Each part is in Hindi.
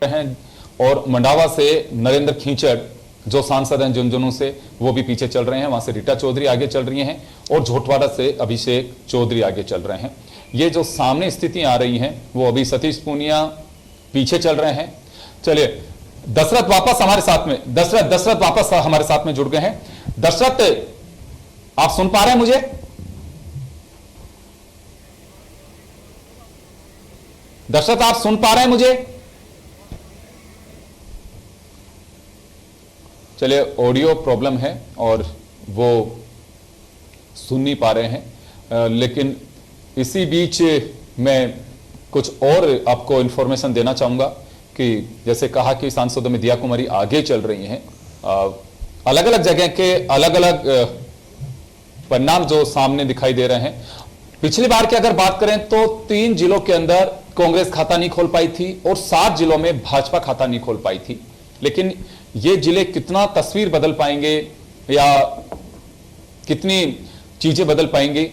हैं और मंडावा से नरेंद्र खींचड़ जो सांसद हैं झुंझुनू से, वो भी पीछे चल रहे हैं। वहां से रीटा चौधरी आगे चल रही हैं और झोटवाड़ा से अभिषेक चौधरी आगे चल रहे हैं। ये जो सामने स्थितियां आ रही हैं वो अभी सतीश पूनिया पीछे चल रहे हैं। चलिए दशरथ वापस हमारे साथ में, दशरथ वापस हमारे साथ में जुड़ गए हैं। दशरथ, आप सुन पा रहे हैं मुझे? दशरथ, आप सुन पा रहे हैं मुझे? चलिए, ऑडियो प्रॉब्लम है और वो सुन नहीं पा रहे हैं, लेकिन इसी बीच मैं कुछ और आपको इंफॉर्मेशन देना चाहूंगा कि जैसे कहा कि सांसदों में दिया कुमारी आगे चल रही हैं। अलग अलग जगह के अलग अलग परिणाम जो सामने दिखाई दे रहे हैं। पिछली बार की अगर बात करें तो 3 जिलों के अंदर कांग्रेस खाता नहीं खोल पाई थी और 7 जिलों में भाजपा खाता नहीं खोल पाई थी। लेकिन ये जिले कितना तस्वीर बदल पाएंगे या कितनी चीजें बदल पाएंगी?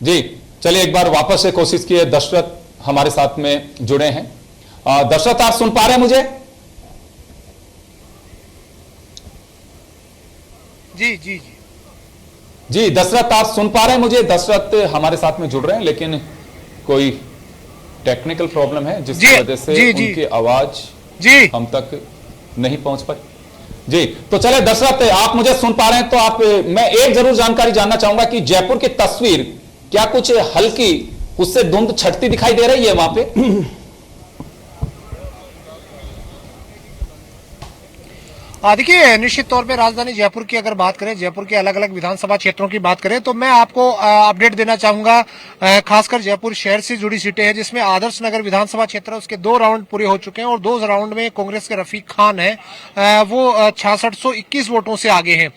जी चलिए एक बार वापस से कोशिश किए। दशरथ हमारे साथ में जुड़े हैं। दशरथ, आप सुन पा रहे हैं मुझे? जी जी जी जी दशरथ, आप सुन पा रहे हैं मुझे? दशरथ हमारे साथ में जुड़ रहे हैं लेकिन कोई टेक्निकल प्रॉब्लम है जिसकी वजह से उनकी आवाज हम तक नहीं पहुंच पाई। जी तो चले दशरथ, आप मुझे सुन पा रहे हैं तो आप, मैं एक जरूर जानकारी जानना चाहूंगा कि जयपुर की तस्वीर क्या कुछ हल्की उससे धुंध छटती दिखाई दे रही है वहां पे? देखिए, निश्चित तौर पे राजधानी जयपुर की अगर बात करें, जयपुर के अलग अलग विधानसभा क्षेत्रों की बात करें तो मैं आपको अपडेट देना चाहूंगा। खासकर जयपुर शहर से जुड़ी सीटें हैं जिसमें आदर्श नगर विधानसभा क्षेत्र, उसके 2 राउंड पूरे हो चुके हैं और 2 राउंड में कांग्रेस के रफीक खान है, वो 6621 वोटों से आगे हैं,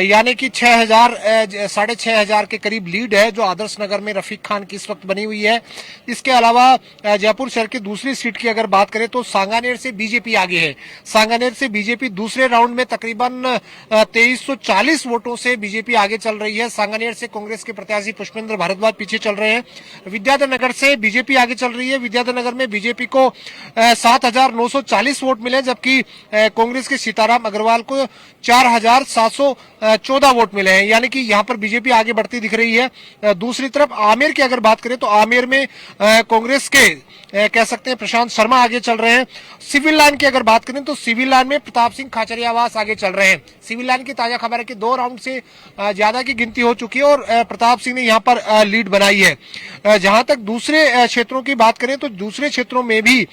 यानी कि 6,500 के करीब लीड है जो आदर्श नगर में रफीक खान की इस वक्त बनी हुई है। इसके अलावा जयपुर शहर की दूसरी सीट की अगर बात करें तो सांगानेर से बीजेपी आगे है। सांगानेर से बीजेपी दूसरे राउंड में तकरीबन 2340 वोटों से बीजेपी आगे चल रही है। सांगानेर से कांग्रेस के प्रत्याशी पुष्पेंद्र भारद्वाज पीछे चल रहे हैं। विद्याधर नगर से बीजेपी आगे चल रही है। विद्याधर नगर में बीजेपी को 7940 वोट मिले जबकि कांग्रेस के सीताराम अग्रवाल को 4714 वोट मिले हैं, यानी कि यहां पर बीजेपी आगे बढ़ती दिख रही है। दूसरी तरफ आमेर की अगर बात करें तो आमेर में कांग्रेस के कह सकते हैं प्रशांत शर्मा आगे चल रहे हैं। सिविल लाइन की अगर बात करें तो सिविल लाइन में प्रताप सिंह खाचरियावास आगे चल रहे हैं। सिविल लाइन की ताजा खबर है कि 2 राउंड से ज्यादा की गिनती हो चुकी है और प्रताप सिंह ने यहां पर लीड बनाई है। जहां तक दूसरे क्षेत्रों की बात करें तो दूसरे क्षेत्रों में भी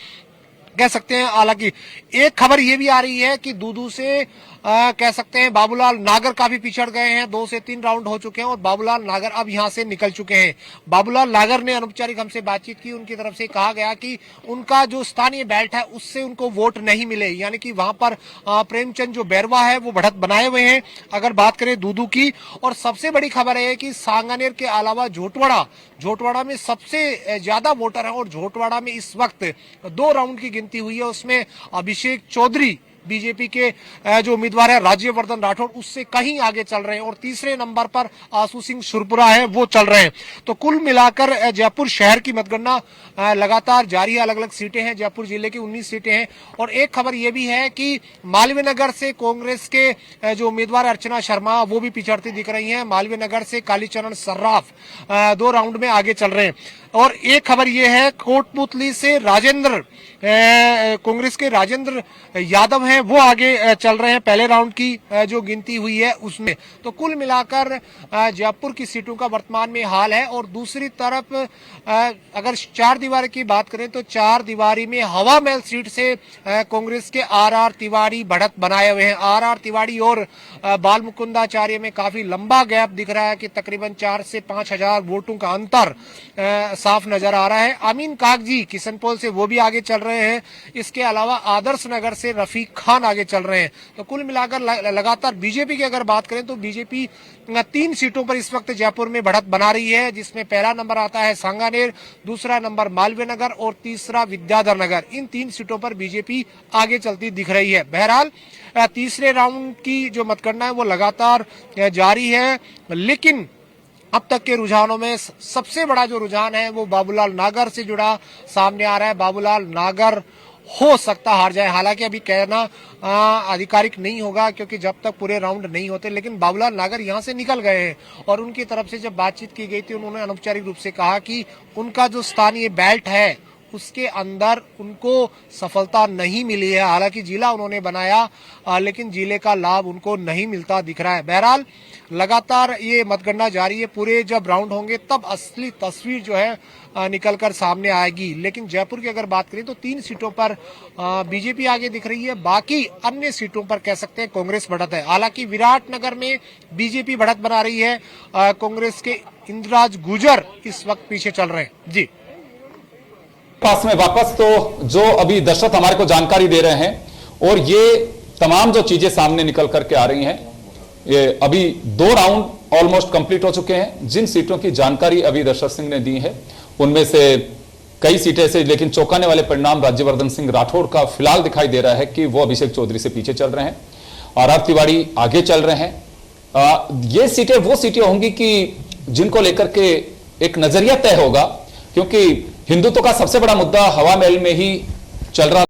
कह सकते हैं, हालांकि एक खबर ये भी आ रही है कि दूदू से कह सकते हैं बाबूलाल नागर काफी पिछड़ गए हैं। 2 से 3 राउंड हो चुके हैं और बाबूलाल नागर अब यहां से निकल चुके हैं। बाबूलाल नागर ने अनौपचारिक हमसे बातचीत की, उनकी तरफ से कहा गया कि उनका जो स्थानीय बेल्ट है उससे उनको वोट नहीं मिले, यानी कि वहां पर प्रेमचंद जो बैरवा है वो बढ़त बनाए हुए हैं अगर बात करें दूदू की। और सबसे बड़ी खबर है कि सांगानेर के अलावा झोटवाड़ा में सबसे ज्यादा वोटर है और झोटवाड़ा में इस वक्त 2 राउंड की गिनती हुई है, उसमें अभिषेक चौधरी बीजेपी के जो उम्मीदवार है राज्यवर्धन राठौड़ उससे कहीं आगे चल रहे हैं और तीसरे नंबर पर आसू सिंह सुरपुरा है वो चल रहे हैं। तो कुल मिलाकर जयपुर शहर की मतगणना लगातार जारी है। अलग अलग सीटें हैं, जयपुर जिले की 19 सीटें हैं। और एक खबर यह भी है कि मालवीय नगर से कांग्रेस के जो उम्मीदवार अर्चना शर्मा वो भी पिछड़ती दिख रही है। मालवीय नगर से कालीचरण सर्राफ 2 राउंड में आगे चल रहे हैं। और एक खबर यह है कोटपुतली से राजेंद्र, कांग्रेस के राजेंद्र यादव हैं वो आगे चल रहे हैं पहले राउंड की जो गिनती हुई है उसमें। तो कुल मिलाकर जयपुर की सीटों का वर्तमान में हाल है। और दूसरी तरफ अगर 4 दीवारी की बात करें तो 4 दीवारी में हवा महल सीट से कांग्रेस के आर तिवारी बढ़त बनाए हुए हैं। आर तिवारी और बाल मुकुंदाचार्य में काफी लंबा गैप दिख रहा है कि तकरीबन 4 से 5 हजार वोटों का अंतर साफ नजर आ रहा है। अमीन कागजी किशनपोल से वो भी आगे चल रहे हैं। इसके अलावा आदर्श नगर से रफीक खान आगे चल रहे हैं। तो कुल मिलाकर लगातार बीजेपी की अगर बात करें तो बीजेपी 3 सीटों पर इस वक्त जयपुर में बढ़त बना रही है, जिसमें पहला नंबर आता है सांगानेर, दूसरा नंबर मालवीय नगर और तीसरा विद्याधर नगर। इन 3 सीटों पर बीजेपी आगे चलती दिख रही है। बहरहाल तीसरे राउंड की जो मतगणना है वो लगातार जारी है, लेकिन अब तक के रुझानों में सबसे बड़ा जो रुझान है वो बाबूलाल नागर से जुड़ा सामने आ रहा है। बाबूलाल नागर हो सकता हार जाए। हालांकि अभी कहना आधिकारिक नहीं होगा क्योंकि जब तक पूरे राउंड नहीं होते, लेकिन बाबूलाल नागर यहां से निकल गए हैं और उनकी तरफ से जब बातचीत की गई थी उन्होंने अनौपचारिक रूप से कहा कि उनका जो स्थानीय बेल्ट है उसके अंदर उनको सफलता नहीं मिली है। हालांकि जिला उन्होंने बनाया लेकिन जिले का लाभ उनको नहीं मिलता दिख रहा है। बहरहाल लगातार ये मतगणना जारी है, पूरे जब राउंड होंगे तब असली तस्वीर जो है निकलकर सामने आएगी। लेकिन जयपुर की अगर बात करें तो 3 सीटों पर बीजेपी आगे दिख रही है, बाकी अन्य सीटों पर कह सकते हैं कांग्रेस बढ़त है। हालांकि विराटनगर में बीजेपी बढ़त बना रही है, कांग्रेस के इंद्राज गुर्जर इस वक्त पीछे चल रहे हैं। जी पास में वापस तो जो अभी दर्शक हमारे को जानकारी दे रहे हैं और ये तमाम जो चीजें सामने निकल करके आ रही हैं, ये अभी 2 राउंड ऑलमोस्ट कंप्लीट हो चुके हैं। जिन सीटों की जानकारी अभी दर्शक सिंह ने दी है उनमें से कई सीटें से, लेकिन चौंकाने वाले परिणाम राज्यवर्धन सिंह राठौड़ का फिलहाल दिखाई दे रहा है कि वो अभिषेक चौधरी से पीछे चल रहे हैं और आर तिवारी आगे चल रहे हैं। ये सीटें वो सीटें होंगी कि जिनको लेकर के एक नजरिया तय होगा, क्योंकि हिंदुत्व का सबसे बड़ा मुद्दा हवा महल में ही चल रहा